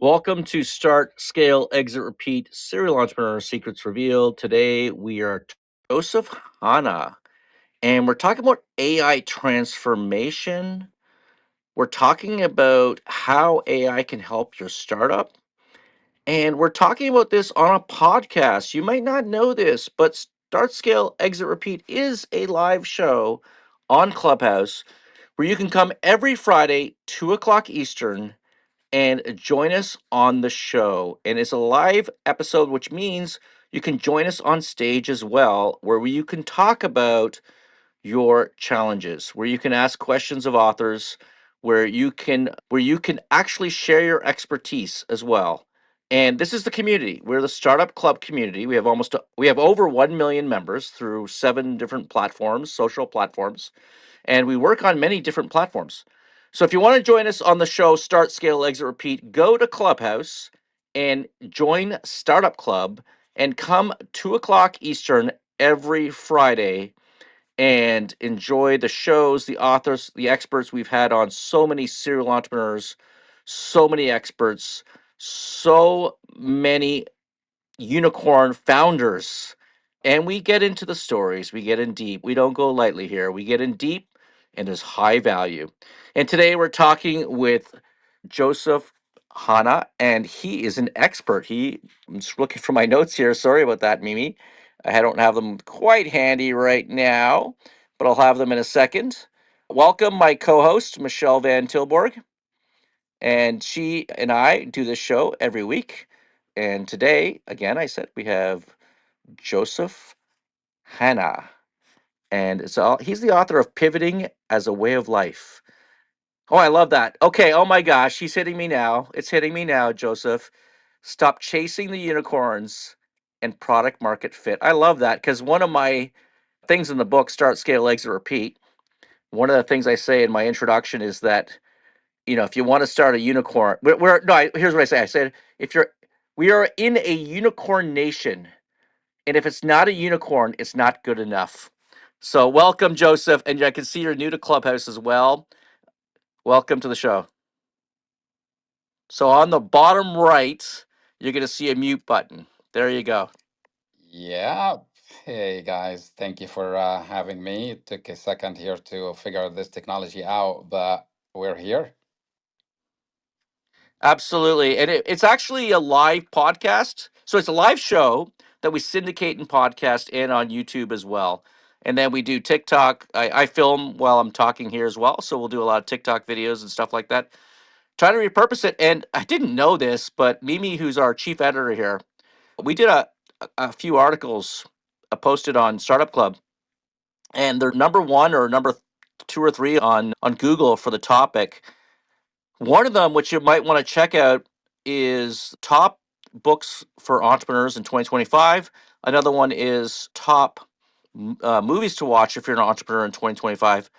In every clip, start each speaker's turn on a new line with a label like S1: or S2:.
S1: Welcome to Start, Scale, Exit, Repeat Serial Entrepreneur Secrets Revealed. Today we are Joseph Hanna, and we're talking about AI transformation. We're talking about how AI can help your startup, and we're talking about this on a podcast. You might not know this, but Start, Scale, Exit, Repeat is a live show on Clubhouse where you can come every Friday, 2 o'clock Eastern, and join us on the show. And it's a live episode, which means you can join us on stage as well, where you can talk about your challenges, where you can ask questions of authors, where you can actually share your expertise as well. And this is the community. We're the startup club community. We have over 1 million members through 7 different platforms, social platforms, and we work on many different platforms. So if you want to join us on the show, Start, Scale, Exit, Repeat, go to Clubhouse and join Startup Club and come 2 o'clock Eastern every Friday and enjoy the shows, the authors, the experts. We've had on so many serial entrepreneurs, so many experts, so many unicorn founders. And we get into the stories, we get in deep. We don't go lightly here. We get in deep and there's high value. And today we're talking with Joseph Hanna, and he is an expert. I'm just looking for my notes here. Sorry about that, Mimi. I don't have them quite handy right now, but I'll have them in a second. Welcome, my co host, Michelle Van Tilburg. And she and I do this show every week. And today, again, I said we have Joseph Hanna. And he's the author of Pivoting as a Way of Life. Oh, I love that. Okay. Oh my gosh. He's hitting me now. It's hitting me now, Joseph. Stop chasing the unicorns and product market fit. I love that because one of my things in the book, Start, Scale, Exit, Repeat, one of the things I say in my introduction is that if you want to start a unicorn, here's what I say. I said, we are in a unicorn nation, and if it's not a unicorn, it's not good enough. So, welcome, Joseph, and I can see you're new to Clubhouse as well. Welcome to the show. So, on the bottom right, you're going to see a mute button. There you go.
S2: Yeah. Hey guys, thank you for having me. It took a second here to figure this technology out, but we're here.
S1: Absolutely. And it's actually a live podcast. So it's a live show that we syndicate and podcast and on YouTube as well. And then we do TikTok. I film while I'm talking here as well. So we'll do a lot of TikTok videos and stuff like that. Trying to repurpose it. And I didn't know this, but Mimi, who's our chief editor here, we did a few articles posted on Startup Club. And they're number one or number 2 or 3 on Google for the topic. One of them, which you might want to check out, is top books for entrepreneurs in 2025. Another one is top movies to watch if you're an entrepreneur in 2025.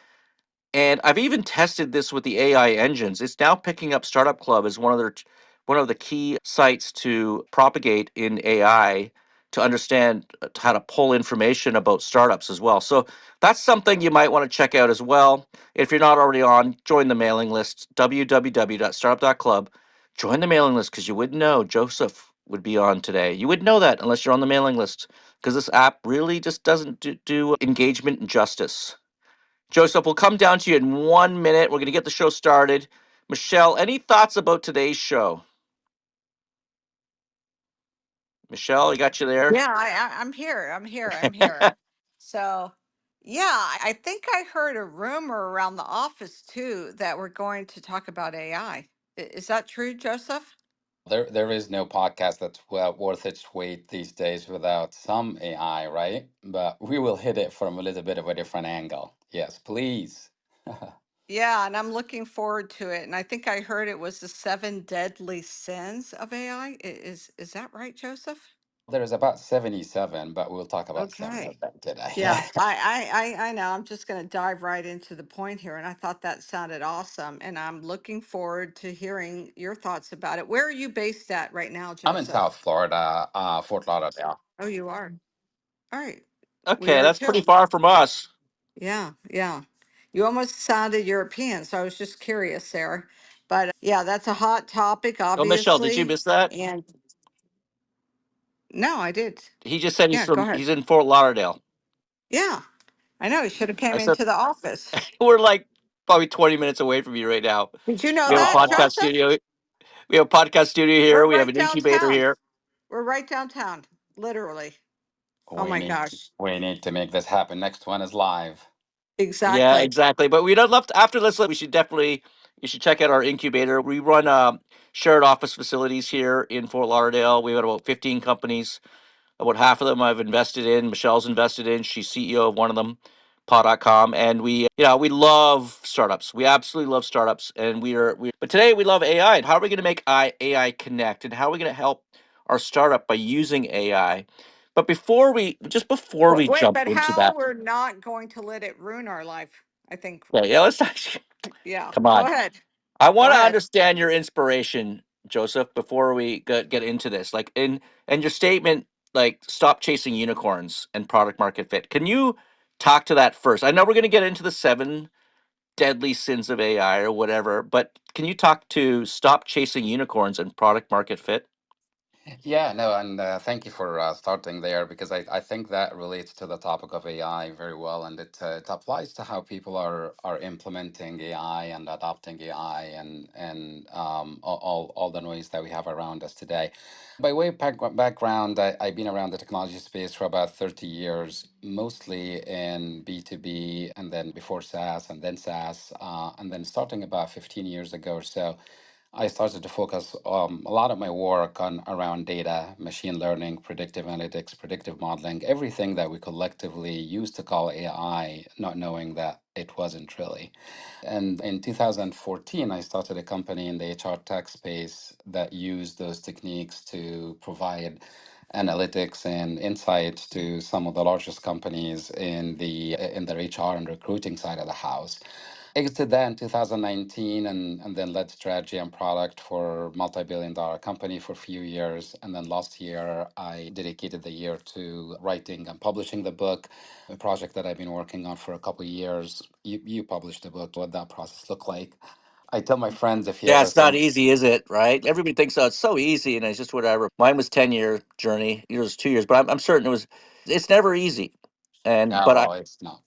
S1: And I've even tested this with the AI engines. It's now picking up Startup Club as one of the key sites to propagate in AI to understand how to pull information about startups as well. So that's something you might want to check out as well. If you're not already on, join the mailing list, www.startup.club. Join the mailing list because you wouldn't know Joseph would be on today. You wouldn't know that unless you're on the mailing list because this app really just doesn't do engagement justice. Joseph, we'll come down to you in 1 minute. We're going to get the show started. Michelle, any thoughts about today's show? Michelle, I got you there.
S3: Yeah, I'm here. I'm here. So, yeah, I think I heard a rumor around the office too that we're going to talk about AI. Is that true, Joseph?
S2: There is no podcast that's worth its weight these days without some AI, right? But we will hit it from a little bit of a different angle. Yes, please.
S3: Yeah, and I'm looking forward to it. And I think I heard it was the 7 deadly sins of AI. Is that right, Joseph?
S2: There's about 77, but we'll talk about some of
S3: Okay.
S2: them today.
S3: Yeah, I know. I'm just going to dive right into the point here. And I thought that sounded awesome. And I'm looking forward to hearing your thoughts about it. Where are you based at right now,
S2: I'm in
S3: Joseph?
S2: South Florida, Fort Lauderdale.
S3: Oh, you are. All right. We
S1: Okay,
S3: are
S1: that's pretty
S3: too.
S1: far from us.
S3: Yeah, yeah. You almost sounded European, so I was just curious there. Yeah, that's a hot topic,
S1: Oh, Michelle, did you
S3: obviously.
S1: miss that?
S3: And no, I did.
S1: He just said
S3: Yeah, go ahead.
S1: he's in Fort Lauderdale.
S3: Yeah, I know. He should have
S1: I
S3: came
S1: said
S3: into the office.
S1: we're like probably 20 minutes away from you right now.
S3: Did you know
S1: We have a
S3: that,
S2: Oh,
S1: podcast
S2: wow.
S3: Joseph?
S1: studio. We have a podcast studio
S3: We're
S1: here. We have
S3: right
S1: an incubator
S3: downtown.
S1: here.
S3: We're right downtown, literally. Oh
S2: We
S3: my
S2: need
S3: gosh.
S2: we need to make this happen. Next one is live.
S1: Yeah,
S3: Exactly.
S1: exactly. But we'd love to, after this, we should definitely, you should check out our incubator. We run shared office facilities here in Fort Lauderdale. We've got about 15 companies. About half of them I've invested in. Michelle's invested in. She's CEO of one of them, paw.com. And we love startups. We absolutely love startups. And but today we love AI. And how are we going to make AI connect? And how are we going to help our startup by using AI? But before we
S3: Wait,
S1: jump
S3: but
S1: into
S3: how
S1: that,
S3: we're not going to let it ruin our life, I think.
S1: yeah, let's
S3: Yeah,
S1: come
S3: go
S1: on.
S3: ahead.
S1: I
S3: Go
S1: want to
S3: ahead.
S1: understand your inspiration, Joseph, before we get into this. Like in your statement, like stop chasing unicorns and product market fit. Can you talk to that first? I know we're going to get into the seven deadly sins of AI or whatever, but can you talk to stop chasing unicorns and product market fit?
S2: Yeah, no, and thank you for starting there because I think that relates to the topic of AI very well, and it applies to how people are implementing AI and adopting AI and all the noise that we have around us today. By way of background, I've been around the technology space for about 30 years, mostly in B2B, and then before SaaS, and then SaaS, and then starting about 15 years ago or so. I started to focus a lot of my work on around data, machine learning, predictive analytics, predictive modeling, everything that we collectively used to call AI, not knowing that it wasn't really. And in 2014, I started a company in the HR tech space that used those techniques to provide analytics and insights to some of the largest companies in their HR and recruiting side of the house. Exited that in 2019 and then led strategy and product for multi-billion-dollar company for a few years. And then last year, I dedicated the year to writing and publishing the book, a project that I've been working on for a couple of years. You published the book, what that process looked like. I tell my friends if you
S1: Yeah,
S2: ever
S1: it's not
S2: think,
S1: easy, is it? Right? Everybody thinks, oh, it's so easy, and it's just whatever. Mine was 10-year journey. Yours was 2 years, but I'm certain it was. It's never easy, and
S2: oh,
S1: but I
S2: well, it's not.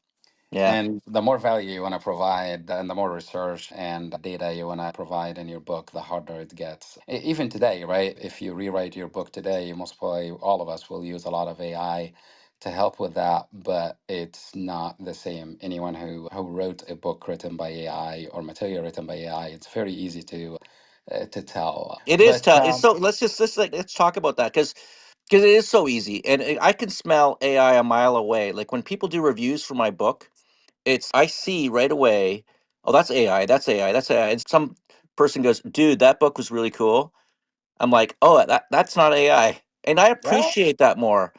S1: yeah.
S2: And the more value you want to provide, and the more research and data you want to provide in your book, the harder it gets. Even today, right? If you rewrite your book today, most probably all of us will use a lot of AI to help with that, but it's not the same. Anyone who wrote a book written by AI or material written by AI, it's very easy to tell.
S1: It is
S2: But
S1: tough. It's so. Let's talk about that because it is so easy, and I can smell AI a mile away. Like when people do reviews for my book, I see right away. Oh, that's AI. That's AI. That's AI. And some person goes, "Dude, that book was really cool." I'm like, "Oh, that's not AI," and I appreciate that more.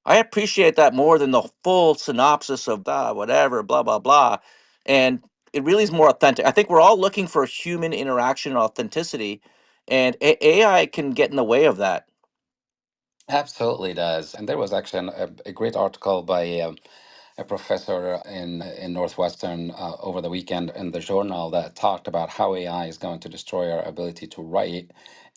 S1: I appreciate that more than the full synopsis of whatever, blah blah blah, and it really is more authentic. I think we're all looking for human interaction and authenticity, and AI can get in the way of that.
S2: absolutely does. And there was actually a great article by a professor in Northwestern over the weekend in the journal that talked about how AI is going to destroy our ability to write.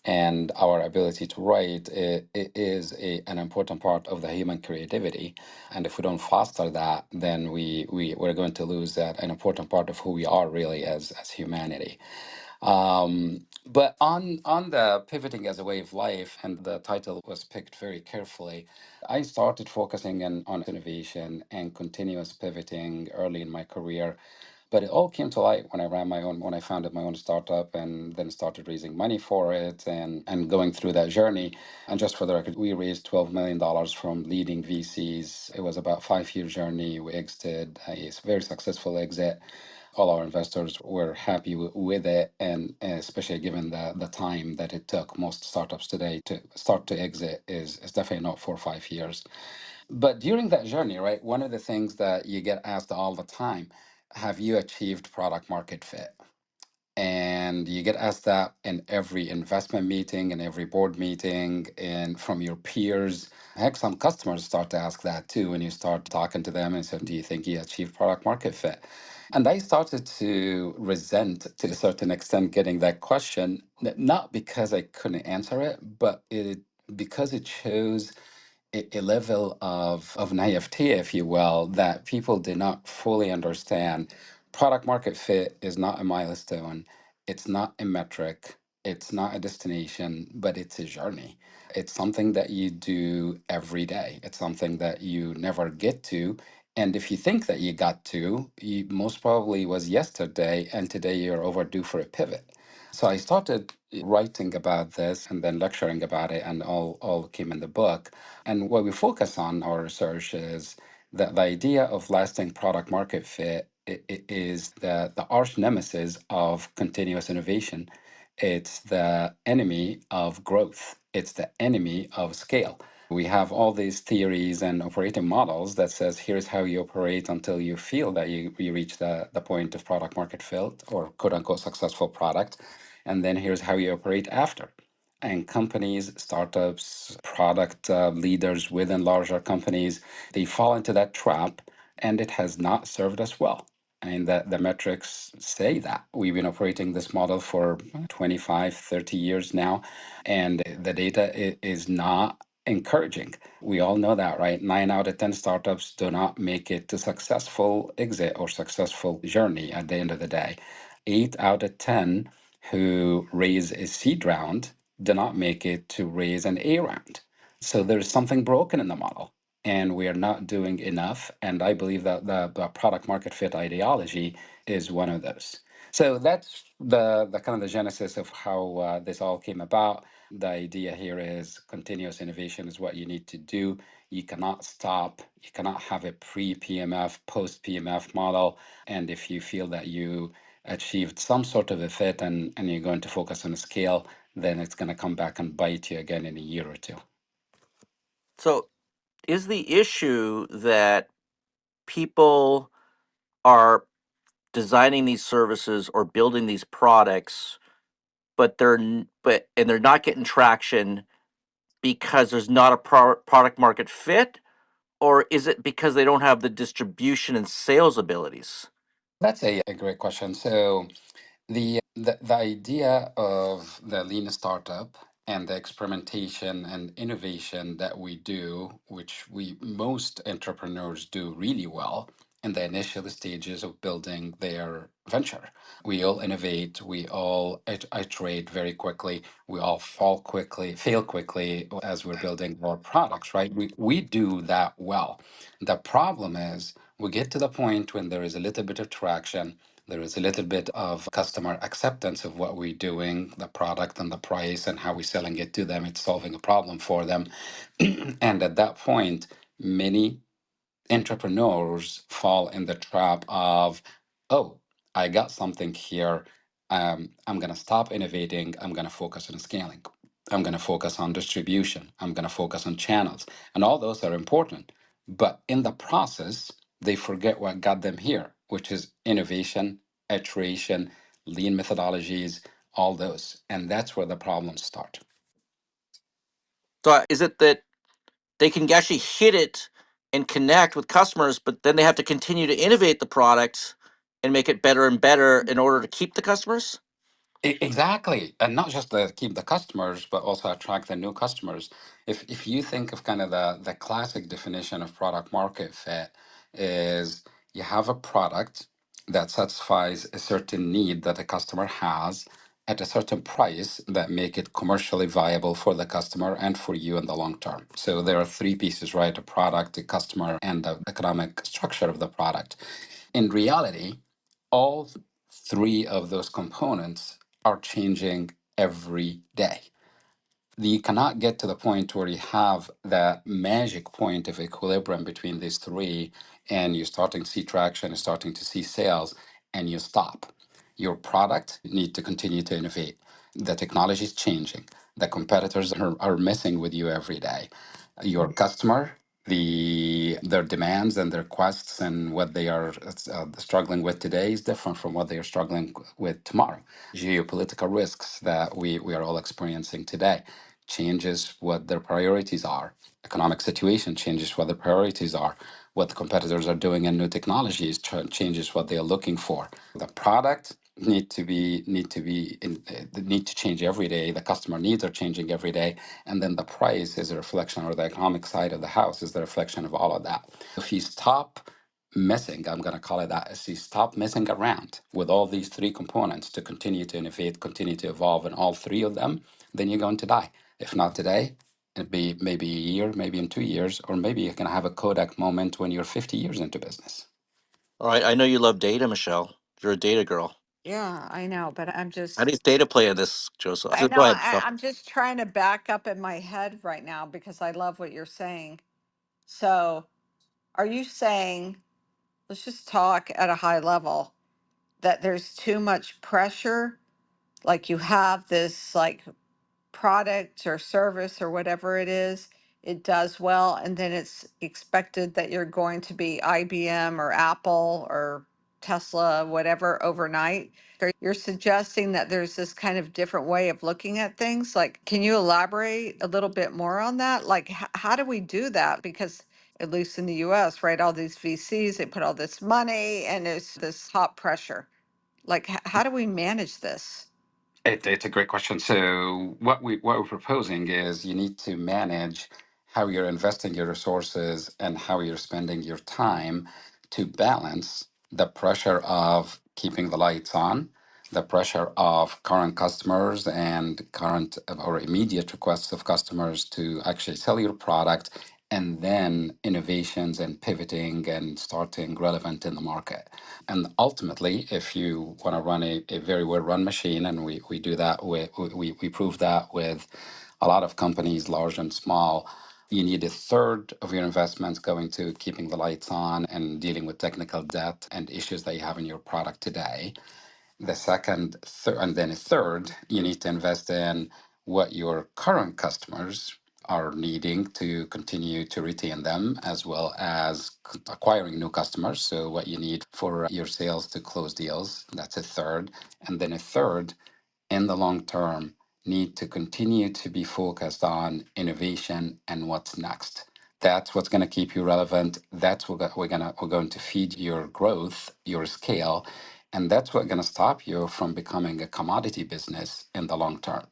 S2: And our ability to write is an important part of the human creativity. And if we don't foster that, then we're going to lose an important part of who we are really as humanity. But on the pivoting as a way of life, and the title was picked very carefully, I started focusing on innovation and continuous pivoting early in my career. But it all came to light when when I founded my own startup and then started raising money for it and going through that journey. And just for the record, we raised $12 million from leading VCs. It was about 5 year journey. We exited a very successful exit. All our investors were happy with it, and especially given the time that it took most startups today to start to exit is definitely not 4 or 5 years. But during that journey, right, one of the things that you get asked all the time, have you achieved product market fit? And you get asked that in every investment meeting and every board meeting and from your peers. Heck, some customers start to ask that too when you start talking to them and say, do you think you achieved product market fit? And I started to resent to a certain extent getting that question, not because I couldn't answer it, but because it shows a level of naivety, if you will, that people do not fully understand. Product market fit is not a milestone, it's not a metric, it's not a destination, but it's a journey. It's something that you do every day, it's something that you never get to. And if you think that you got to, you most probably was yesterday, and today you're overdue for a pivot. So I started writing about this and then lecturing about it, and all came in the book. And what we focus on our research is that the idea of lasting product market fit is the arch nemesis of continuous innovation. It's the enemy of growth. It's the enemy of scale. We have all these theories and operating models that says here's how you operate until you feel that you reach the point of product market fit or quote unquote successful product. And then here's how you operate after. And companies, startups, product leaders within larger companies, they fall into that trap, and it has not served us well. And the metrics say that. We've been operating this model for 25, 30 years now, and the data is not encouraging. We all know that, right? 9 out of 10 startups do not make it to successful exit or successful journey at the end of the day. 8 out of 10 who raise a seed round do not make it to raise an A round. So there's something broken in the model, and we are not doing enough. And I believe that the product market fit ideology is one of those. So that's the kind of the genesis of how this all came about. The idea here is continuous innovation is what you need to do. You cannot stop. You cannot have a pre-PMF, post-PMF model. And if you feel that you achieved some sort of a fit and you're going to focus on a scale, then it's going to come back and bite you again in a year or two.
S1: So, is the issue that people are designing these services or building these products, but they're not getting traction because there's not a product market fit, or is it because they don't have the distribution and sales abilities?
S2: That's a great question. So the idea of the lean startup and the experimentation and innovation that we do, which we most entrepreneurs do really well in the initial stages of building their venture. We all innovate, we all iterate very quickly, we all fail quickly as we're building our products, right? We do that well. The problem is we get to the point when there is a little bit of traction, there is a little bit of customer acceptance of what we're doing, the product and the price and how we're selling it to them. It's solving a problem for them. And at that point, many entrepreneurs fall in the trap of, oh, I got something here. I'm going to stop innovating. I'm going to focus on scaling. I'm going to focus on distribution. I'm going to focus on channels. And all those are important. But in the process, they forget what got them here, which is innovation, iteration, lean methodologies, all those. And that's where the problems start.
S1: So, is it that they can actually hit it and connect with customers, but then they have to continue to innovate the product and make it better and better in order to keep the customers?
S2: Exactly, and not just to keep the customers, but also attract the new customers. If you think of kind of the classic definition of product market fit is you have a product that satisfies a certain need that a customer has at a certain price that make it commercially viable for the customer and for you in the long term. So there are three pieces, right? A product, a customer, and the economic structure of the product. In reality, all three of those components are changing every day. You cannot get to the point where you have that magic point of equilibrium between these three and you're starting to see traction, you're starting to see sales, and you stop. Your product need to continue to innovate. The technology is changing. The competitors are messing with you every day. Your customer their demands and their quests and what they are struggling with today is different from what they are struggling with tomorrow. Geopolitical risks that we are all experiencing today changes what their priorities are. Economic situation changes what their priorities are. What the competitors are doing in new technologies changes what they are looking for. The product need to change every day. The customer needs are changing every day, and then the price is a reflection, or the economic side of the house is the reflection of all of that. If you stop messing, I'm going to call it that, is you stop messing around with all these three components to continue to innovate, continue to evolve in all three of them, then you're going to die. If not today, it'd be maybe a year, maybe in 2 years, or maybe you're going to have a Kodak moment when you're 50 years into business.
S1: All right, I know you love data, Michelle. You're a data girl.
S3: Yeah, I know, but I'm
S1: How
S3: just,
S1: does data play in this, Joseph?
S3: I know,
S1: Go ahead, Michelle.
S3: I'm just trying to back up in my head right now because I love what you're saying. So, are you saying, let's just talk at a high level, that there's too much pressure? Like you have this like product or service or whatever it is, it does well, and then it's expected that you're going to be IBM or Apple or Tesla, whatever, overnight. You're suggesting that there's this kind of different way of looking at things. Like, can you elaborate a little bit more on that? Like, how do we do that? Because at least in the US, right, all these VCs, they put all this money and there's this hot pressure. Like, how do we manage this?
S2: It's a great question. So what we're proposing is you need to manage how you're investing your resources and how you're spending your time to balance the pressure of keeping the lights on, the pressure of current customers and current or immediate requests of customers to actually sell your product, and then innovations and pivoting and starting relevant in the market. And ultimately, if you want to run a very well run machine, and we do that with, we prove that with a lot of companies, large and small, you need a third of your investments going to keeping the lights on and dealing with technical debt and issues that you have in your product today. The second, and then a third, you need to invest in what your current customers are needing to continue to retain them, as well as acquiring new customers. So, what you need for your sales to close deals, that's a third. And then a third, in the long term, need to continue to be focused on innovation and what's next. That's what's going to keep you relevant. That's what we're going to feed your growth, your scale, and that's what's going to stop you from becoming a commodity business in the long term.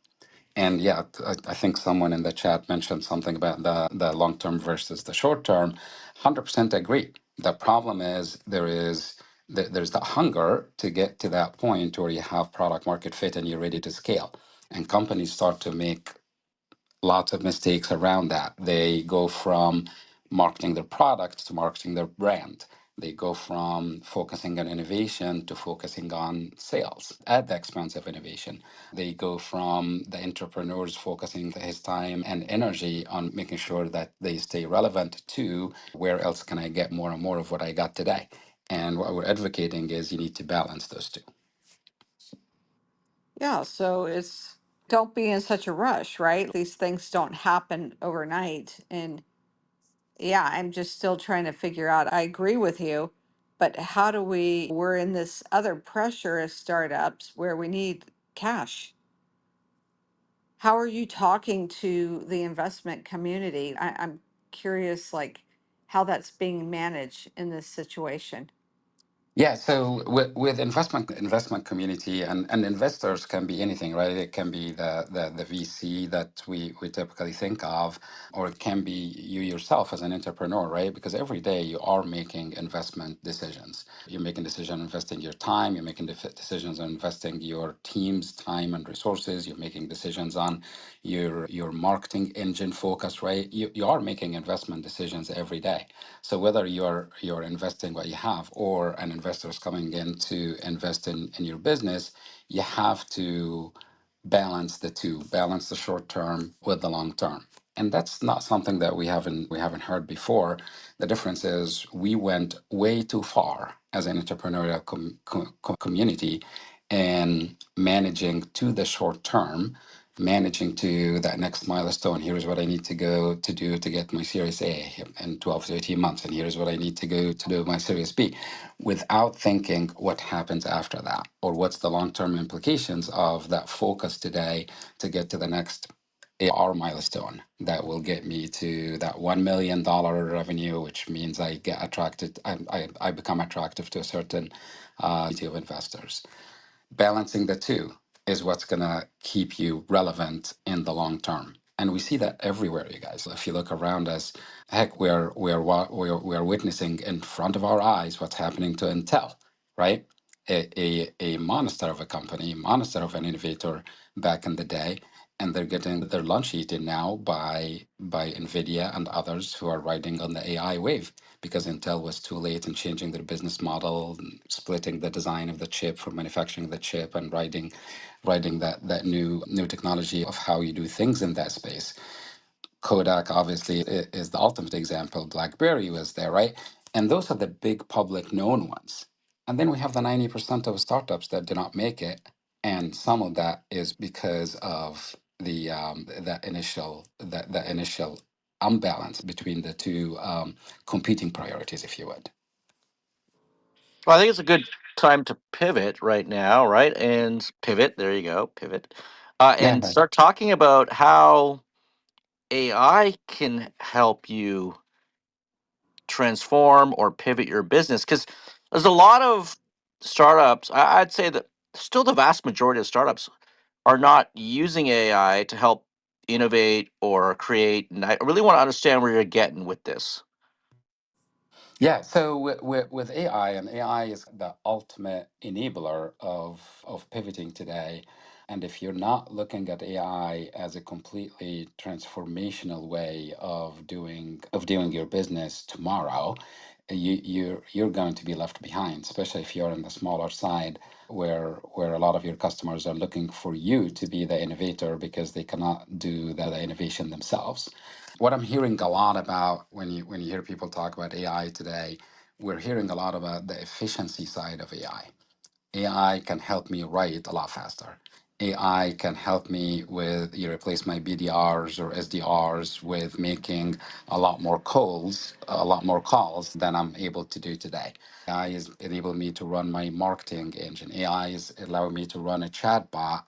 S2: And yeah, I think someone in the chat mentioned something about the long term versus the short term. 100% agree. The problem is there's the hunger to get to that point where you have product market fit and you're ready to scale. And companies start to make lots of mistakes around that. They go from marketing their product to marketing their brand. They go from focusing on innovation to focusing on sales at the expense of innovation. They go from the entrepreneurs focusing his time and energy on making sure that they stay relevant to where else can I get more and more of what I got today. And what we're advocating is you need to balance those two.
S3: Yeah, so it's don't be in such a rush, right? These things don't happen overnight. And yeah, I'm just still trying to figure out. I agree with you, but how do we're in this other pressure as startups where we need cash. How are you talking to the investment community? I'm curious, like, how that's being managed in this situation.
S2: Yeah, so with investment community and investors can be anything, right? It can be the VC that we typically think of, or it can be you yourself as an entrepreneur, right? Because every day you are making investment decisions. You're making decisions investing your time, you're making decisions on investing your team's time and resources, you're making decisions on your marketing engine focus, right? You are making investment decisions every day. So whether you're investing what you have or an investor is coming in to invest in your business, you have to balance the two, balance the short term with the long term. And that's not something that we haven't heard before. The difference is we went way too far as an entrepreneurial community in managing to the short term managing to that next milestone. Here's what I need to go to do to get my Series A in 12 to 18 months. And here's what I need to go to do my Series B, without thinking what happens after that or what's the long term implications of that focus today to get to the next AR milestone that will get me to that $1 million revenue, which means I get attracted, I become attractive to a certain of investors. Balancing the two is what's going to keep you relevant in the long term. And we see that everywhere, you guys. If you look around us, heck, we're witnessing in front of our eyes what's happening to Intel, right? A monster of a company, monster of an innovator back in the day, and they're getting their lunch eaten now by Nvidia and others who are riding on the AI wave because Intel was too late in changing their business model, and splitting the design of the chip for manufacturing the chip and riding that new technology of how you do things in that space. Kodak obviously is the ultimate example. BlackBerry was there, right? And those are the big public known ones. And then we have the 90% of startups that do not make it. And some of that is because of the initial imbalance between the two competing priorities, if you would.
S1: Well, I think it's a good time to pivot right now, right? And pivot, there you go, pivot. And
S2: Yeah.
S1: start talking about how AI can help you transform or pivot your business. Because there's a lot of startups, I'd say that still the vast majority of startups are not using AI to help innovate or create. And I really want to understand where you're getting with this.
S2: Yeah, so with AI, and AI is the ultimate enabler of pivoting today. And if you're not looking at AI as a completely transformational way of doing your business tomorrow, you're going to be left behind, especially if you're in the smaller side where a lot of your customers are looking for you to be the innovator because they cannot do the innovation themselves. What I'm hearing a lot about when you hear people talk about AI today, we're hearing a lot about the efficiency side of AI. AI can help me write a lot faster. AI can help me with you replace my BDRs or SDRs with making a lot more calls than I'm able to do today. AI is enabling me to run my marketing engine. AI is allowing me to run a chat bot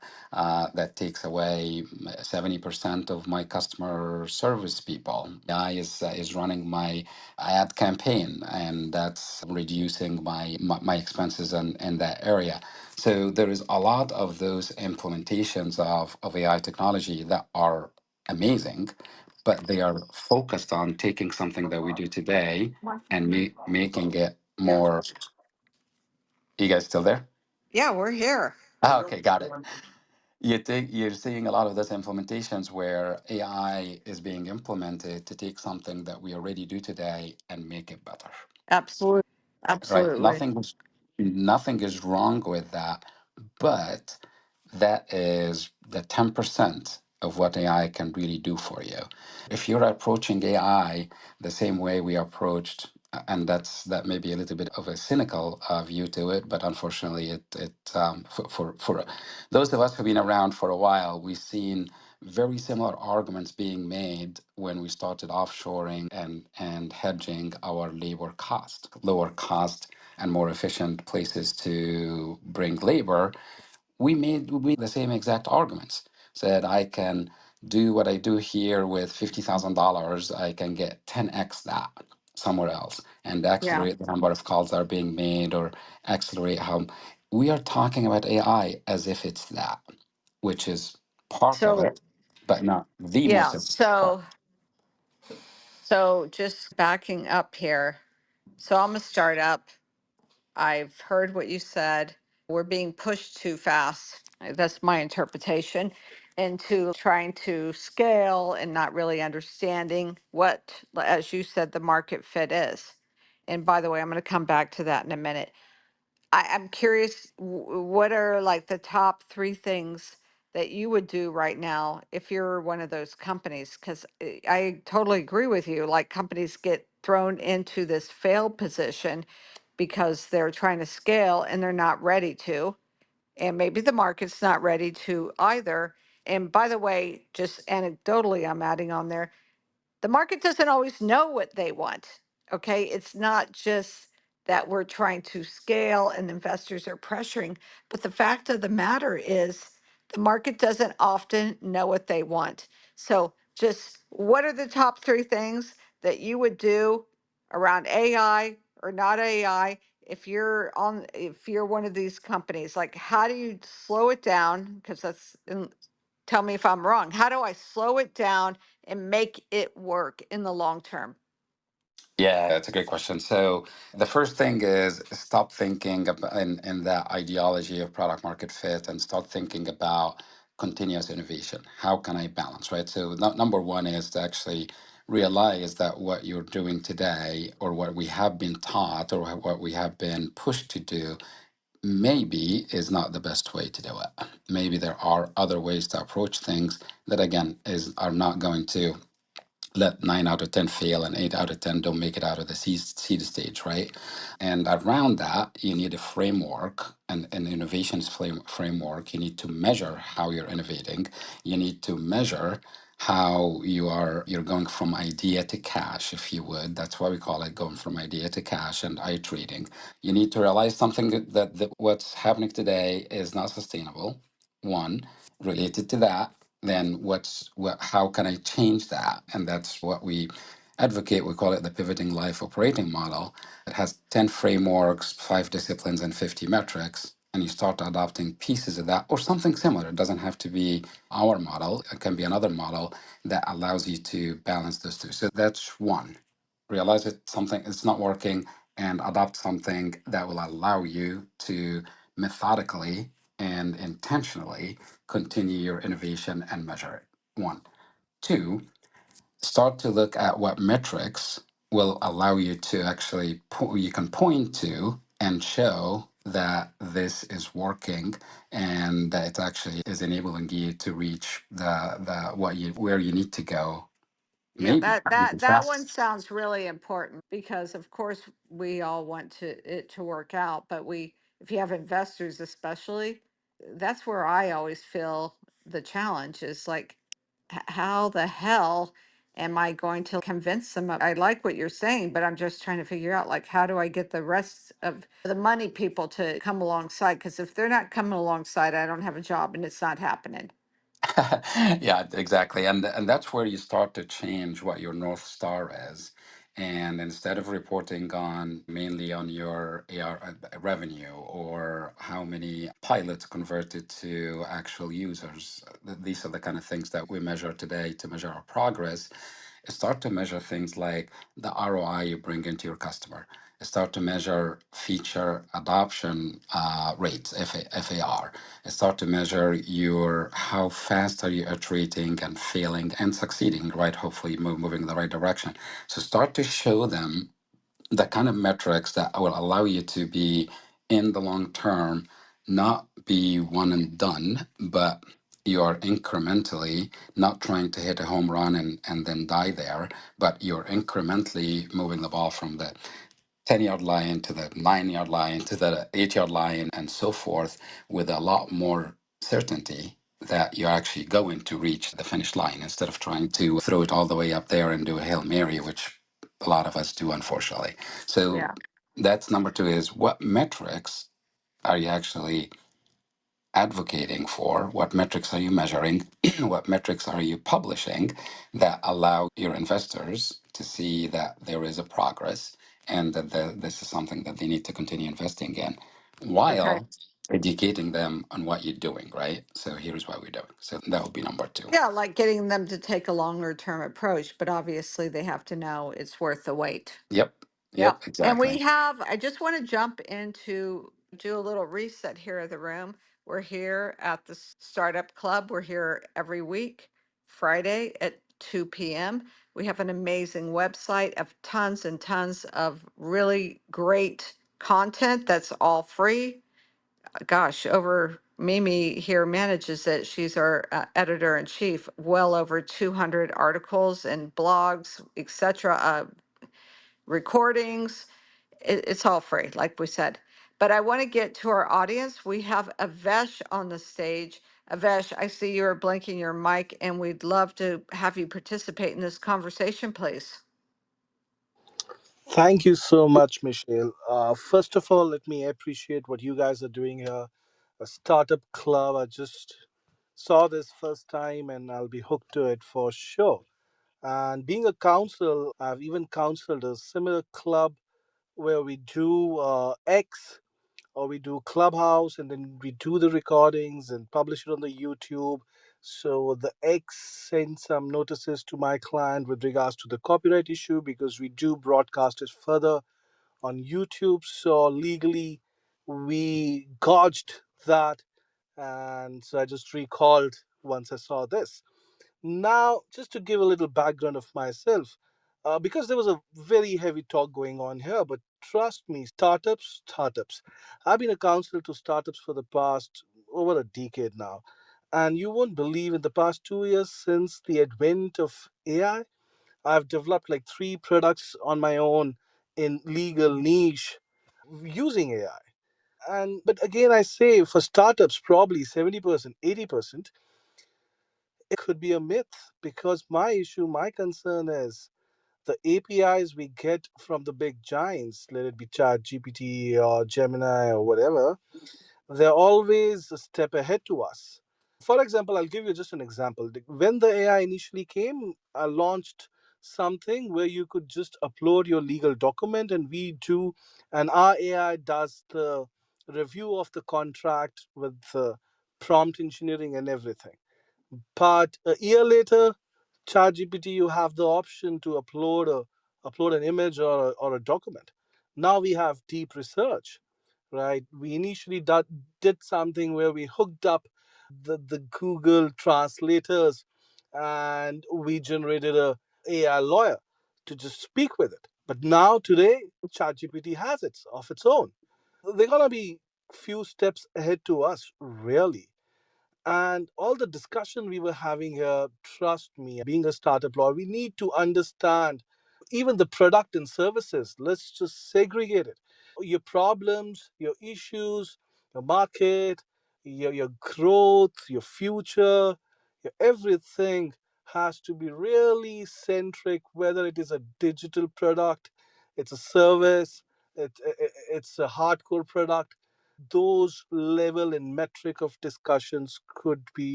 S2: that takes away 70% of my customer service people. AI is running my ad campaign, and that's reducing my expenses in that area. So there is a lot of those implementations of AI technology that are amazing, but they are focused on taking something that we do today and making it
S3: Yeah.
S2: more. You guys still there?
S3: Yeah, we're here.
S2: Ah, okay, got it. You're seeing a lot of those implementations where AI is being implemented to take something that we already do today and make it better. Right? Nothing is wrong with that, but that is the 10% of what AI can really do for you. If you're approaching AI the same way we approached, and that may be a little bit of a cynical view to it, but unfortunately, for those of us who've been around for a while, we've seen very similar arguments being made when we started offshoring and hedging our labor cost, lower cost and more efficient places to bring labor. We made the same exact arguments. Said I can do what I do here with $50,000. I can get 10x that somewhere else and
S3: Yeah.
S2: accelerate the number of calls that are being made, or accelerate how we are talking about AI as if it's that, which is part of
S3: So,
S2: it, but not the most
S3: yeah.
S2: important part.
S3: So just backing up here. So I'm a startup. I've heard what you said. We're being pushed too fast. That's my interpretation into trying to scale and not really understanding what, as you said, the market fit is. And by the way, I'm going to come back to that in a minute. I'm curious, what are like the top three things that you would do right now if you're one of those companies? Because I totally agree with you. Like companies get thrown into this failed position because they're trying to scale and they're not ready to. And maybe the market's not ready to either. And by the way, just anecdotally, I'm adding on there, the market doesn't always know what they want. Okay. It's not just that we're trying to scale and investors are pressuring, but the fact of the matter is the market doesn't often know what they want. So, just what are the top three things that you would do around AI or not AI? If you're one of these companies, like how do you slow it down? Because tell me if I'm wrong. How do I slow it down and make it work in the long term?
S2: Yeah, that's a great question. So the first thing is stop thinking in the ideology of product market fit and start thinking about continuous innovation. How can I balance, right? So number one is to actually realize that what you're doing today or what we have been taught or what we have been pushed to do maybe is not the best way to do it. Maybe there are other ways to approach things that again is are not going to let 9 out of 10 fail and 8 out of 10 don't make it out of the seed stage, right? And around that, you need a framework and an innovations framework. You need to measure how you're innovating. You need to measure how you're going from idea to cash, if you would. That's why we call it going from idea to cash and iterating. You need to realize something that what's happening today is not sustainable. One, related to that, then how can I change that? And that's what we advocate. We call it the pivoting life operating model. It has 10 frameworks, 5 disciplines, and 50 metrics. And you start adopting pieces of that or something similar. It doesn't have to be our model, it can be another model that allows you to balance those two. So that's one. Realize it something it's not working and adopt something that will allow you to methodically and intentionally continue your innovation and measure it. One. Two, start to look at what metrics will allow you to actually you can point to and show that this is working and that it actually is enabling you to reach the what you where you need to go.
S3: Yeah,
S2: Maybe
S3: that one
S2: fast.
S3: sounds really important because of course we all want it to work out, but if you have investors especially, that's where I always feel the challenge is like how the hell am I going to convince them I like what you're saying, but I'm just trying to figure out like how do I get the rest of the money people to come alongside? Because if they're not coming alongside, I don't have a job and it's not happening.
S2: Yeah, exactly. And that's where you start to change what your North Star is. And instead of reporting on mainly on your AR revenue or how many pilots converted to actual users, these are the kind of things that we measure today to measure our progress. Start to measure things like the ROI you bring into your customer. Start to measure feature adoption rates, FAR. Start to measure your how fast are you iterating and failing and succeeding, right? Hopefully moving in the right direction. So start to show them the kind of metrics that will allow you to be in the long term, not be one and done, but you are incrementally not trying to hit a home run and then die there, but you're incrementally moving the ball from the 10-yard line to the 9-yard line to the 8-yard line and so forth with a lot more certainty that you're actually going to reach the finish line instead of trying to throw it all the way up there and do a Hail Mary, which a lot of us do, unfortunately. So
S3: Yeah.
S2: that's number two is what metrics are you actually advocating for? What metrics are you measuring? What metrics are you publishing that allow your investors to see that there is a progress and that this is something that they need to continue investing in
S3: Okay.
S2: while educating them on what you're doing, right? So here's what we're doing. So that would be number two.
S3: Yeah, like getting them to take a longer term approach, but obviously they have to know it's worth the wait.
S2: Yep.
S3: Yeah.
S2: Yep.
S3: And
S2: Exactly.
S3: I just want to jump into do a little reset here of the room. We're here at the Startup Club. We're here every week, Friday at 2 p.m. We have an amazing website of tons and tons of really great content that's all free. Gosh, over Mimi here manages it. She's our editor in chief. Well over 200 articles and blogs, etc. Recordings. It's all free, like we said. But I want to get to our audience. We have Avesh on the stage. Avesh, I see you are blinking your mic, and we'd love to have you participate in this conversation, please.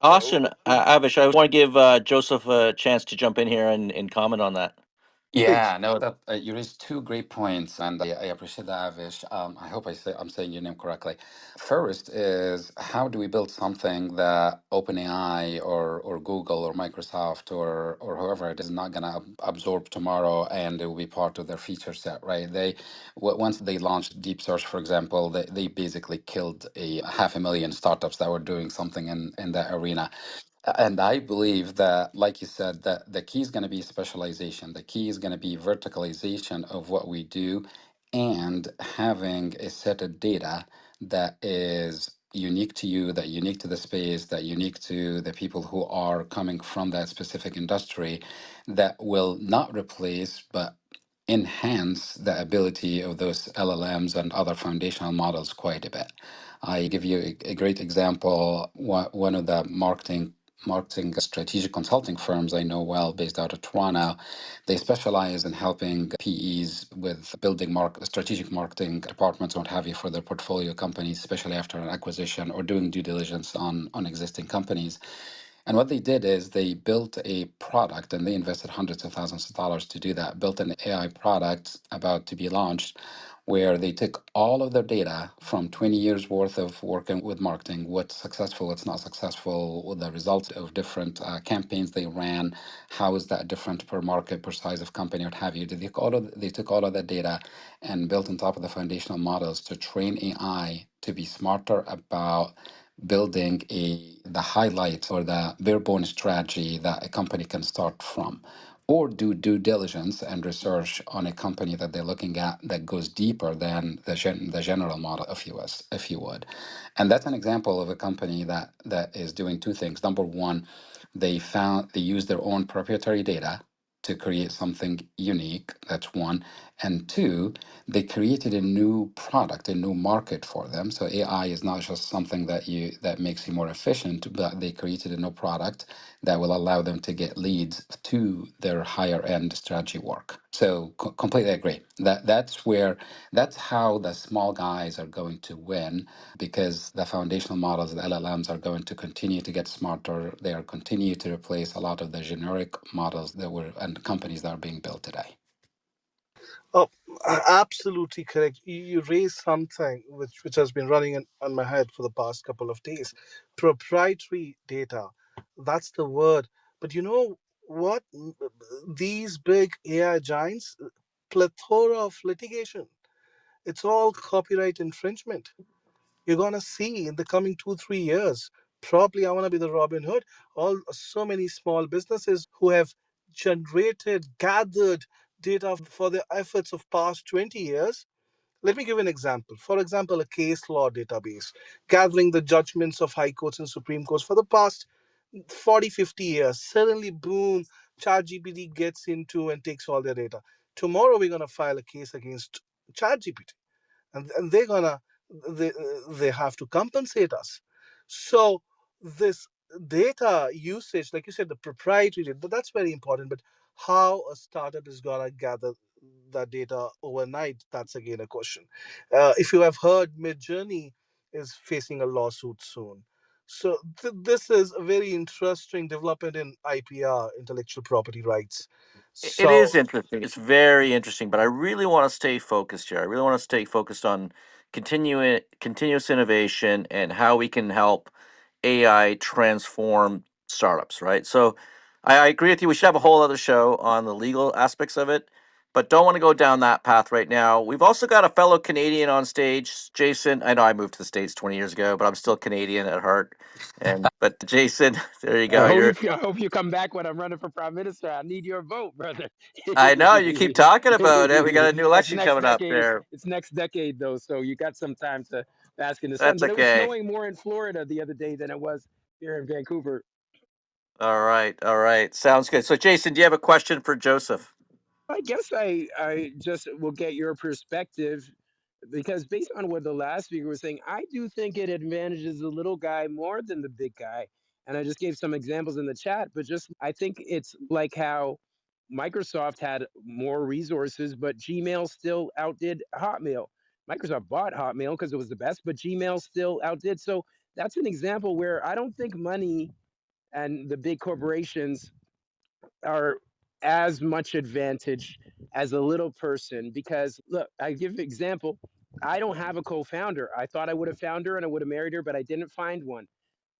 S1: Awesome, Avish. I want to give Joseph a chance to jump in here and comment on that.
S2: Yeah, no, that you raised two great points, and I appreciate that, Avish. I hope I'm saying your name correctly. First is how do we build something that OpenAI or Google or Microsoft or whoever it is not going to absorb tomorrow, and it will be part of their feature set, right? Once they launched Deep Search, for example, they basically killed a 500,000 startups that were doing something in that arena. And I believe that, like you said, that the key is going to be specialization. The key is going to be verticalization of what we do and having a set of data that is unique to you, that unique to the space, that unique to the people who are coming from that specific industry that will not replace, but enhance the ability of those LLMs and other foundational models quite a bit. I give you a great example. One of the marketing marketing strategic consulting firms I know well based out of Toronto. They specialize in helping PEs with building strategic marketing departments, what have you, for their portfolio companies, especially after an acquisition or doing due diligence on existing companies. And what they did is they built a product and they invested hundreds of thousands of dollars to do that, built an AI product about to be launched where they took all of their data from 20 years worth of working with marketing, what's successful, what's not successful, what the results of different campaigns they ran, how is that different per market, per size of company, what have you. They took all of that data and built on top of the foundational models to train AI to be smarter about building the highlights or the bare bones strategy that a company can start from, or do due diligence and research on a company that they're looking at that goes deeper than the general model, if you would. And that's an example of a company that is doing two things. Number one, they use their own proprietary data to create something unique. That's one. And two, they created a new product, a new market for them. So AI is not just something that makes you more efficient, but they created a new product that will allow them to get leads to their higher end strategy work. So completely agree. That's how the small guys are going to win, because the foundational models, the LLMs, are going to continue to get smarter. They are continue to replace a lot of the generic models that were and companies that are being built today.
S4: Oh, absolutely correct. You raised something which has been running on my head for the past couple of days. Proprietary data. That's the word. But you know what? These big AI giants, plethora of litigation. It's all copyright infringement. You're gonna see in the coming 2 3 years. Probably, I want to be the Robin Hood. All so many small businesses who have gathered data for their efforts of past 20 years. Let me give an example. For example, a case law database gathering the judgments of high courts and supreme courts for the past 40, 50 years. Suddenly, boom, ChatGPT gets into and takes all their data. Tomorrow, we're going to file a case against ChatGPT, and they, they have to compensate us. So this data usage, like you said, the proprietary data, that's very important. But how a startup is gonna gather that data overnight, that's again a question. If you have heard, Midjourney is facing a lawsuit soon. So this is a very interesting development in IPR, intellectual property rights.
S1: It
S4: So
S1: is interesting. It's very interesting, but I really want to stay focused here. I really want to stay focused on continuous innovation and how we can help AI transform startups, right? So I agree with you. We should have a whole other show on the legal aspects of it, but don't want to go down that path right now. We've also got a fellow Canadian on stage, Jason. I know I moved to the States 20 years ago, but I'm still Canadian at heart. And but Jason, there you go. You're
S5: I hope you come back when I'm running for prime minister. I need your vote, brother.
S1: I know you keep talking about it. We got a new
S5: That's
S1: election
S5: next
S1: coming up
S5: decade.
S1: there.
S5: It's next decade though, so you got some time to bask in the sun.
S1: That's
S5: But it was
S1: okay.
S5: snowing more in Florida the other day than it was here in Vancouver.
S1: All right. All right. Sounds good. So, Jason, do you have a question for Joseph?
S5: I guess I just will get your perspective because based on what the last speaker was saying, I do think it advantages the little guy more than the big guy. And I just gave some examples in the chat, but just I think it's like how Microsoft had more resources, but Gmail still outdid Hotmail. Microsoft bought Hotmail because it was the best, but Gmail still outdid. So that's an example where I don't think money and the big corporations are as much advantage as a little person because look, I give an example. I don't have a co-founder. I thought I would have found her and I would have married her, but I didn't find one.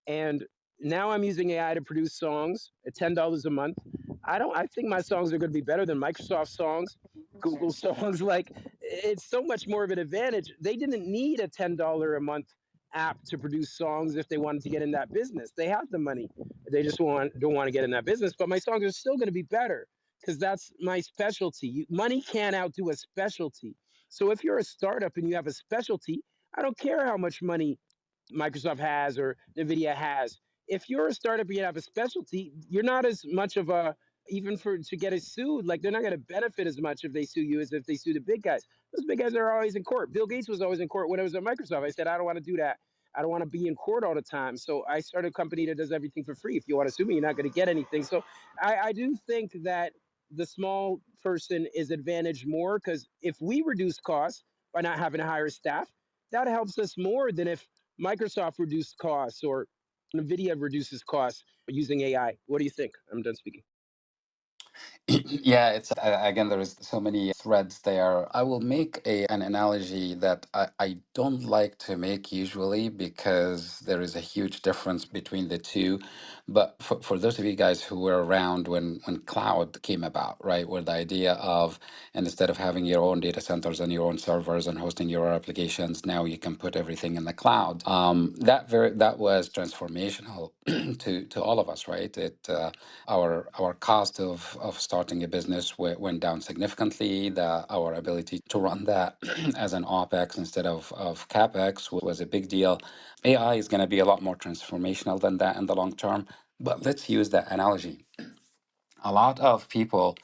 S5: And now I'm using AI to produce songs at $10 a month. I think my songs are going to be better than Microsoft songs, Google songs. Like it's so much more of an advantage. They didn't need a $10 a month app to produce songs if they wanted to get in that business. They have the money. They just don't want to get in that business. But my songs are still going to be better because that's my specialty. Money can't outdo a specialty. So if you're a startup and you have a specialty, I don't care how much money Microsoft has or Nvidia has. If you're a startup and you have a specialty, you're not as much of a even for to get it sued. Like they're not going to benefit as much if they sue you as if they sue the big guys. Those big guys are always in court. Bill Gates was always in court when I was at Microsoft. I said I don't want to do that. I don't want to be in court all the time. So I started a company that does everything for free. If you want to sue me, you're not going to get anything. So I do think that the small person is advantaged more, because if we reduce costs by not having to hire staff, that helps us more than if Microsoft reduced costs or NVIDIA reduces costs using AI. What do you think? I'm done speaking.
S2: Yeah, it's again, there is so many threads there. I will make an analogy that I don't like to make usually because there is a huge difference between the two. But for those of you guys who were around when cloud came about, right, where the idea of, and instead of having your own data centers and your own servers and hosting your applications, now you can put everything in the cloud. That was transformational to all of us, right? Our cost of starting a business went down significantly. Our ability to run that as an OpEx instead of CapEx was a big deal. AI is going to be a lot more transformational than that in the long term. But let's use that analogy. A lot of people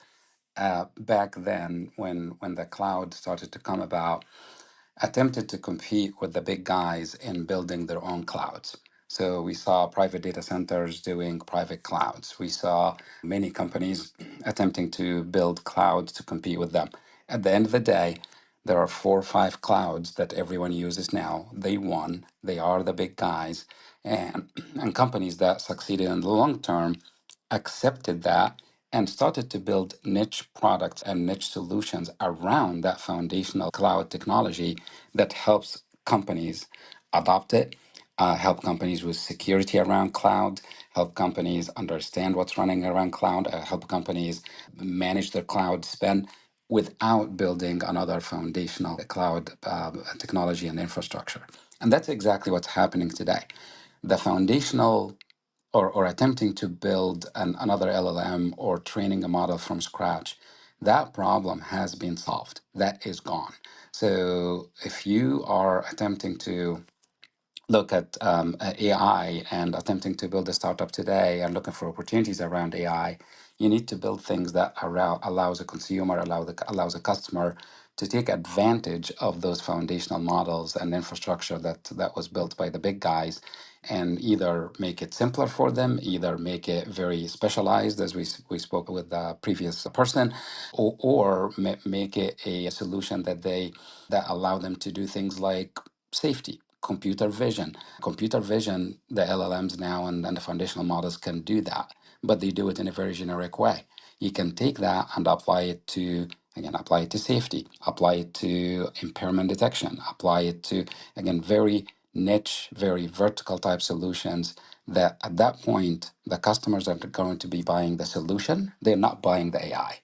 S2: back then, when the cloud started to come about, attempted to compete with the big guys in building their own clouds. So we saw private data centers doing private clouds. We saw many companies attempting to build clouds to compete with them. At the end of the day, there are 4 or 5 clouds that everyone uses now. They won. They are the big guys. And companies that succeeded in the long term accepted that and started to build niche products and niche solutions around that foundational cloud technology that helps companies adopt it, help companies with security around cloud, help companies understand what's running around cloud, help companies manage their cloud spend without building another foundational cloud technology and infrastructure. And that's exactly what's happening today. The foundational or attempting to build another LLM or training a model from scratch, that problem has been solved. That is gone. So if you are attempting to look at AI and attempting to build a startup today and looking for opportunities around AI, you need to build things that allows a consumer, allows a customer to take advantage of those foundational models and infrastructure that was built by the big guys, and either make it simpler for them, either make it very specialized, as we spoke with the previous person, or make it a solution that allow them to do things like safety, computer vision. Computer vision, the LLMs now and the foundational models can do that, but they do it in a very generic way. You can take that and apply it to safety, apply it to impairment detection, apply it to, again, very niche, very vertical type solutions that at that point, the customers are going to be buying the solution. They're not buying the AI.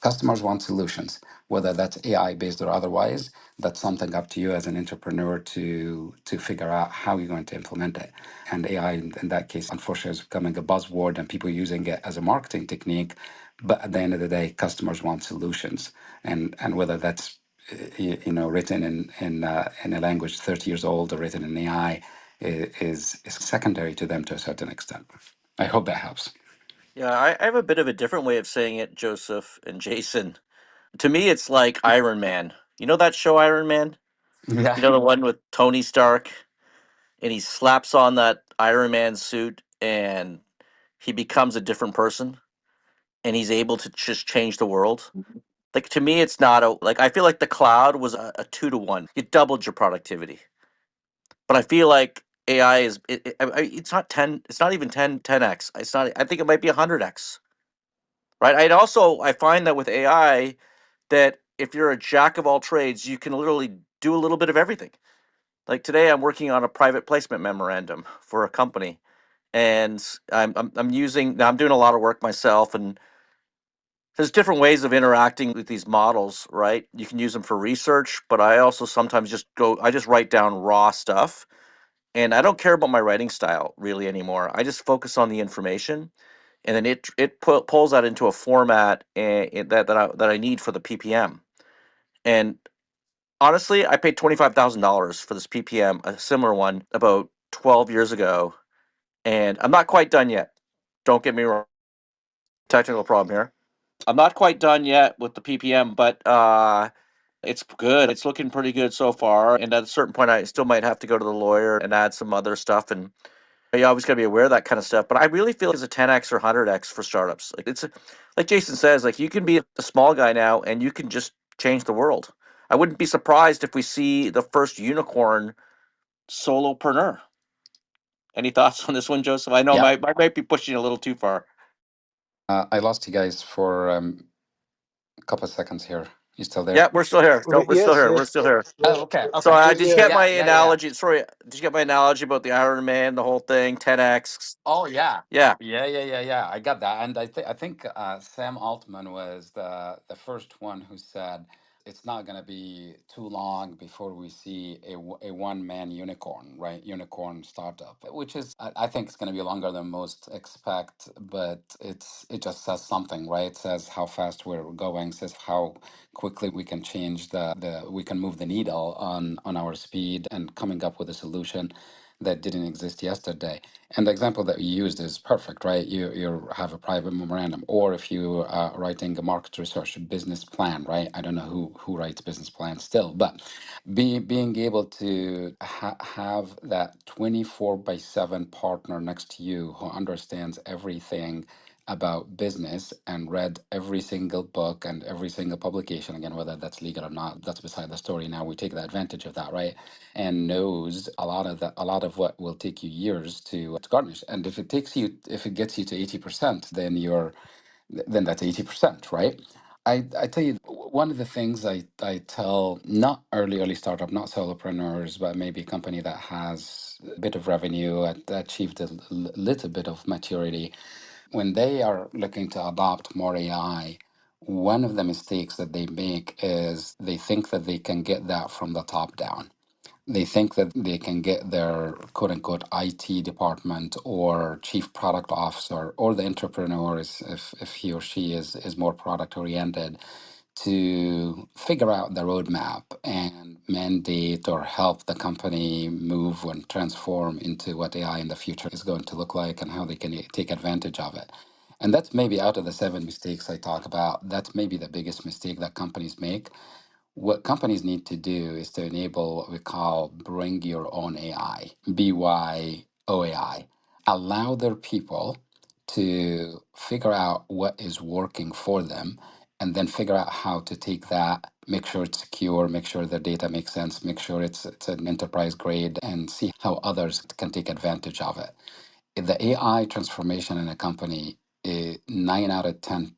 S2: Customers want solutions, whether that's AI based or otherwise. That's something up to you as an entrepreneur to figure out how you're going to implement it. And AI, in that case, unfortunately, is becoming a buzzword and people using it as a marketing technique. But at the end of the day, customers want solutions, and whether that's written in a language 30 years old or written in AI is secondary to them to a certain extent. I hope that helps.
S1: Yeah, I have a bit of a different way of saying it, Joseph and Jason. To me, it's like Iron Man. You know that show Iron Man?
S2: Yeah.
S1: You know the one with Tony Stark, and he slaps on that Iron Man suit, and he becomes a different person, and he's able to just change the world. Like to me, it's not a like. I feel like the cloud was a 2 to 1. It doubled your productivity, but I feel like AI is it's not 10. It's not even 10x. It's not. I think it might be 100x. Right. I find that with AI, that if you're a jack of all trades, you can literally do a little bit of everything. Like today, I'm working on a private placement memorandum for a company, and I'm using now. I'm doing a lot of work myself, and there's different ways of interacting with these models, right? You can use them for research, but I also sometimes I just write down raw stuff, and I don't care about my writing style really anymore. I just focus on the information, and then pulls that into a format that I need for the PPM. And honestly, I paid $25,000 for this PPM, a similar one, about 12 years ago, and I'm not quite done yet. Don't get me wrong. Technical problem here. I'm not quite done yet with the PPM, but It's good. It's looking pretty good so far. And at a certain point, I still might have to go to the lawyer and add some other stuff. And you always got to be aware of that kind of stuff. But I really feel it's a 10x or 100x for startups. Like like Jason says, like you can be a small guy now and you can just change the world. I wouldn't be surprised if we see the first unicorn solopreneur. Any thoughts on this one, Joseph? I know
S2: Yeah.
S1: I might be pushing a little too far.
S2: I lost you guys for a couple of seconds here. You still there?
S1: Yeah, we're still here. No, we're still
S4: Yes,
S1: here.
S4: yes,
S1: We're still here.
S4: yes,
S2: Oh, okay,
S1: So
S2: okay.
S1: did you
S4: yeah.
S1: get my
S2: Yeah, yeah, yeah.
S1: analogy? Sorry, did you get my analogy about the Iron Man, the whole thing, 10x?
S2: Oh yeah,
S1: Yeah.
S2: yeah. I got that, and I think Sam Altman was the first one who said it's not going to be too long before we see a one man unicorn, right? Unicorn startup, which is I think it's going to be longer than most expect, but it just says something, right? It says how fast we're going, says how quickly we can change the we can move the needle on our speed and coming up with a solution that didn't exist yesterday. And the example that you used is perfect, right? You have a private memorandum, or if you are writing a market research business plan, right? I don't know who writes business plans still, but being able to have that 24/7 partner next to you who understands everything about business and read every single book and every single publication, again, whether that's legal or not, that's beside the story. Now we take the advantage of that, right? And knows a lot of what will take you years to garnish. And if it gets you to 80%, then that's 80%, right? I tell you, one of the things I tell not early startup, not solopreneurs, but maybe a company that has a bit of revenue, achieved a little bit of maturity, when they are looking to adopt more AI, one of the mistakes that they make is they think that they can get that from the top down. They think that they can get their quote unquote IT department or chief product officer or the entrepreneur, if he or she is more product oriented, to figure out the roadmap and mandate or help the company move and transform into what AI in the future is going to look like and how they can take advantage of it. And that's maybe out of the seven mistakes I talk about, that's maybe the biggest mistake that companies make. What companies need to do is to enable what we call bring your own AI, BYOAI. Allow their people to figure out what is working for them and then figure out how to take that, make sure it's secure, make sure the data makes sense, make sure it's an enterprise grade, and see how others can take advantage of it. If the AI transformation in a company, 9 out of 10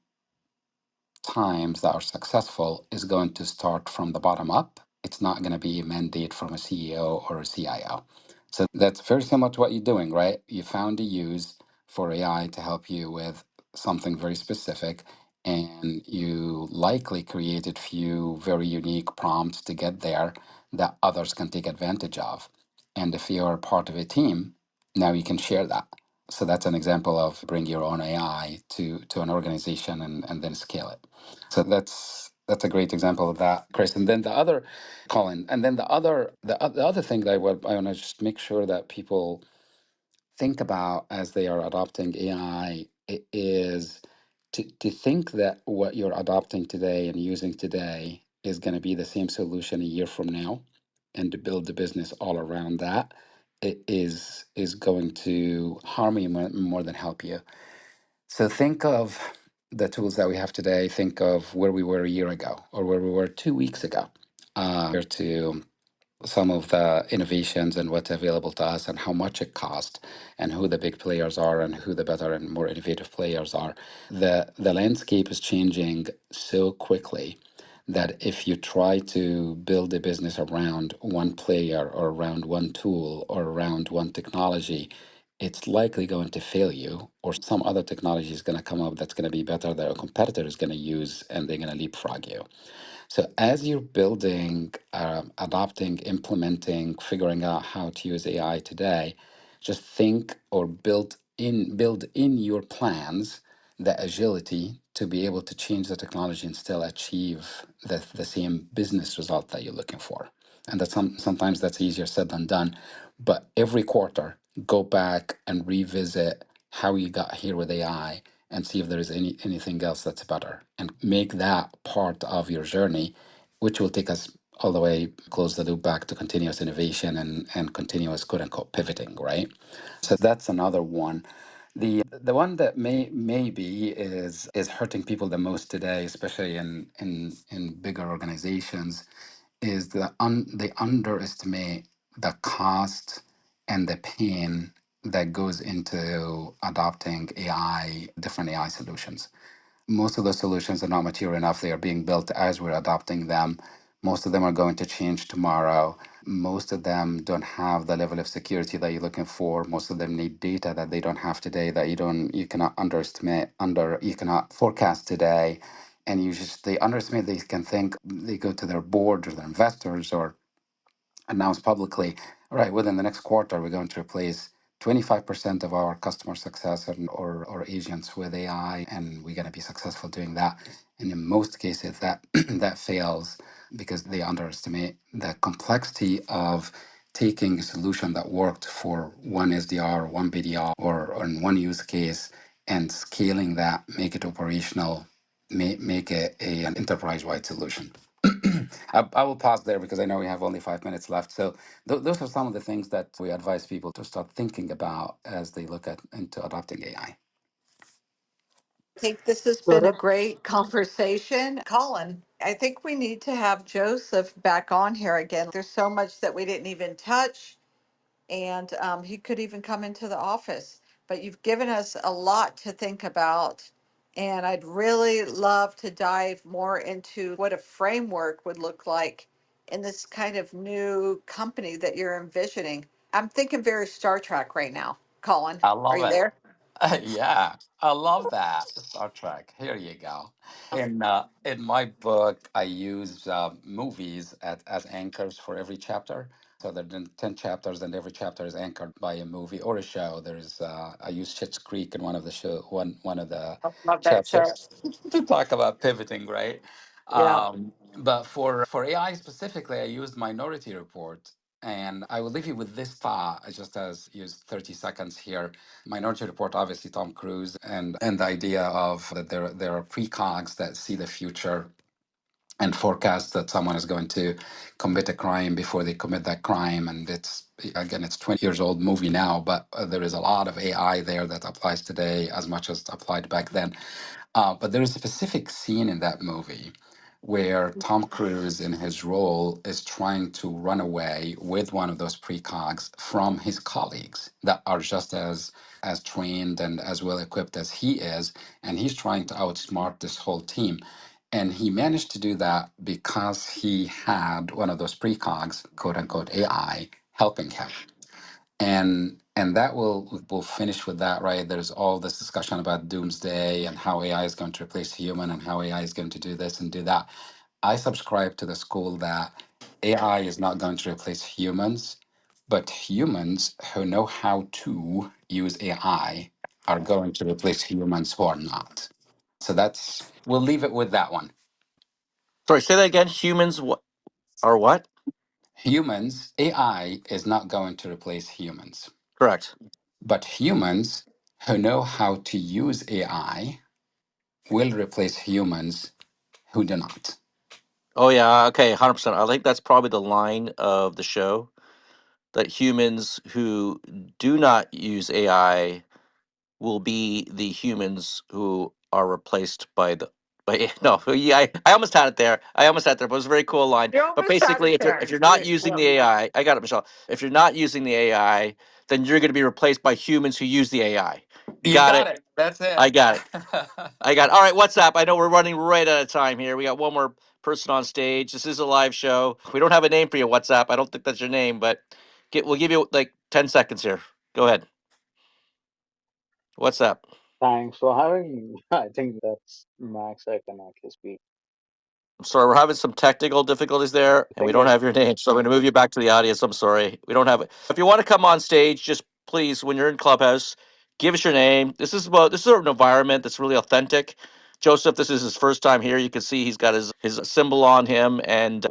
S2: times that are successful is going to start from the bottom up. It's not going to be a mandate from a CEO or a CIO. So that's very similar to what you're doing, right? You found a use for AI to help you with something very specific, and you likely created few very unique prompts to get there that others can take advantage of. And if you're part of a team, now you can share that. So that's an example of bring your own AI to an organization and then scale it. So that's a great example of that, Chris. And then the other, Colin, and then the other thing that I want to just make sure that people think about as they are adopting AI is to think that what you're adopting today and using today is going to be the same solution a year from now, and to build the business all around that, it is going to harm you more than help you. So think of the tools that we have today. Think of where we were a year ago or where we were 2 weeks ago, to some of the innovations and what's available to us and how much it costs and who the big players are and who the better and more innovative players are. The landscape is changing so quickly that if you try to build a business around one player or around one tool or around one technology, it's likely going to fail you, or some other technology is going to come up that's going to be better that a competitor is going to use and they're going to leapfrog you. So as you're building, adopting, implementing, figuring out how to use AI today, just think or build in your plans the agility to be able to change the technology and still achieve the same business result that you're looking for. And sometimes that's easier said than done. But every quarter, go back and revisit how you got here with AI and see if there is anything else that's better and make that part of your journey which will take us all the way, close the loop back to continuous innovation and continuous quote unquote pivoting, right? So that's another one. The one that maybe is hurting people the most today, especially in bigger organizations, is they underestimate the cost and the pain that goes into adopting different AI solutions. Most of the solutions are not mature enough. They are being built as we're adopting them. Most of them are going to change tomorrow. Most of them don't have the level of security that you're looking for. Most of them need data that they don't have today, that you cannot you cannot forecast today. And they underestimate, they can think, they go to their board or their investors or announce publicly, all right, within the next quarter, we're going to replace 25% of our customer success or agents with AI, and we're going to be successful doing that. And in most cases, that that fails because they underestimate the complexity of taking a solution that worked for one SDR, one BDR, or in one use case, and scaling that, make it operational, make it an enterprise-wide solution. I will pause there because I know we have only 5 minutes left. So those are some of the things that we advise people to start thinking about as they look at into adopting AI.
S3: I think this has
S4: So
S3: been a great conversation. Colin, I think we need to have Joseph back on here again. There's so much that we didn't even touch, and he could even come into the office. But you've given us a lot to think about, and I'd really love to dive more into what a framework would look like in this kind of new company that you're envisioning. I'm thinking very Star Trek right now. Colin,
S2: I
S3: are
S2: love
S3: you
S2: it.
S3: there?
S2: Yeah, I love that. Star Trek. Here you go. In my book, I use movies as anchors for every chapter. So there are 10 chapters, and every chapter is anchored by a movie or a show. I use Schitt's Creek in one of the
S3: Love that show.
S2: chapters to talk about pivoting, right?
S3: Yeah.
S2: But for AI specifically, I used Minority Report. And I will leave you with this thought. I just as use 30 seconds here. Minority Report, obviously Tom Cruise, and the idea of that there are precogs that see the future and forecast that someone is going to commit a crime before they commit that crime. And it's 20 years old movie now, but there is a lot of AI there that applies today as much as applied back then. But there is a specific scene in that movie where Tom Cruise, in his role, is trying to run away with one of those precogs from his colleagues that are just as trained and as well equipped as he is, and he's trying to outsmart this whole team. And he managed to do that because he had one of those precogs, quote unquote AI, helping him. And that will finish with that, right? There's all this discussion about doomsday and how AI is going to replace human and how AI is going to do this and do that. I subscribe to the school that AI is not going to replace humans, but humans who know how to use AI are going to replace humans who are not. So we'll leave it with that one.
S1: Sorry, say that again. Humans are what?
S2: AI is not going to replace humans,
S1: Correct.
S2: but humans who know how to use AI will replace humans who do not.
S1: Oh yeah, okay, 100%. I think that's probably the line of the show, that humans who do not use AI will be the humans who are replaced by the by no, yeah, I almost had it there. I almost had it there, but it was a very cool line.
S3: You
S1: But
S3: almost had
S1: basically,
S3: it
S1: if
S3: there.
S1: you're not using the AI, I got it, Michelle. If you're not using the AI, then you're going to be replaced by humans who use the AI. You
S2: You
S1: got
S2: got
S1: it.
S2: it. That's
S1: I
S2: it.
S1: got it. I got it. All right, what's up? I know we're running right out of time here. We got one more person on stage. This is a live show. We don't have a name for you. What's up? I don't think that's your name, but we'll give you like 10 seconds here. Go ahead. What's up? I'm sorry, we're having some technical difficulties there, and we don't have your name, so I'm going to move you back to the audience. I'm sorry, we don't have it. If you want to come on stage, just please, when you're in Clubhouse, give us your name. This is an environment that's really authentic. Joseph, this is his first time here. You can see he's got his symbol on him, and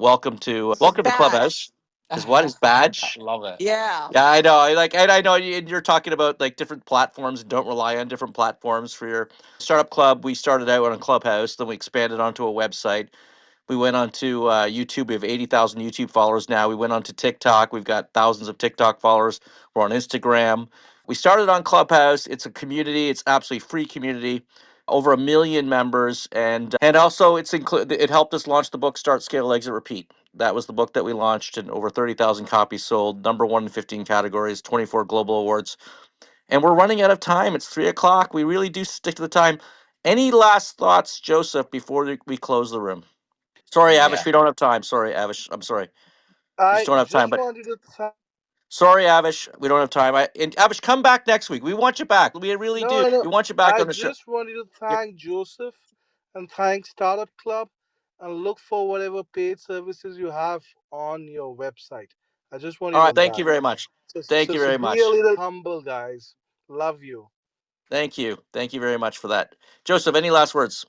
S3: It's his
S1: welcome to
S3: badge.
S1: Clubhouse. His what? His badge?
S2: Love it.
S3: Yeah.
S1: Yeah, I know. And I know you're talking about like different platforms and don't rely on different platforms for your startup club. We started out on Clubhouse, then we expanded onto a website. We went on to YouTube. We have 80,000 YouTube followers now. We went on to TikTok. We've got thousands of TikTok followers. We're on Instagram. We started on Clubhouse. It's a community. It's absolutely free community. Over 1 million members, and also it helped us launch the book Start, Scale, Exit, Repeat. That was the book that we launched, and over 30,000 copies sold. Number one in 15 categories, 24 global awards. And we're running out of time. It's 3 o'clock. We really do stick to the time. Any last thoughts, Joseph, before we close the room? Sorry, Avish,
S2: Yeah.
S1: we don't have time. Sorry, Avish. I'm sorry. We just
S4: I
S1: don't have time.
S4: just
S1: But
S4: wanted to
S1: sorry, Avish, we don't have time. And Avish, come back next week. We want you back. We really
S4: no,
S1: do.
S4: I know.
S1: We want you back
S4: I
S1: on the show.
S4: just wanted to
S1: Yep.
S4: thank Joseph and thank Startup Club and look for whatever paid services you have on your website. I just
S1: All
S4: wanted
S1: right.
S4: to
S1: Thank you
S4: that.
S1: very much. Thank you
S4: So
S1: very
S4: be a
S1: much.
S4: little humble, guys. Love you.
S1: Thank you. Thank you very much for that. Joseph, any last words?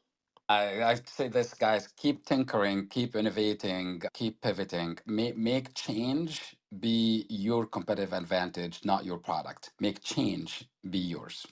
S2: I say this, guys, keep tinkering, keep innovating, keep pivoting. Make change be your competitive advantage, not your product. Make change be yours.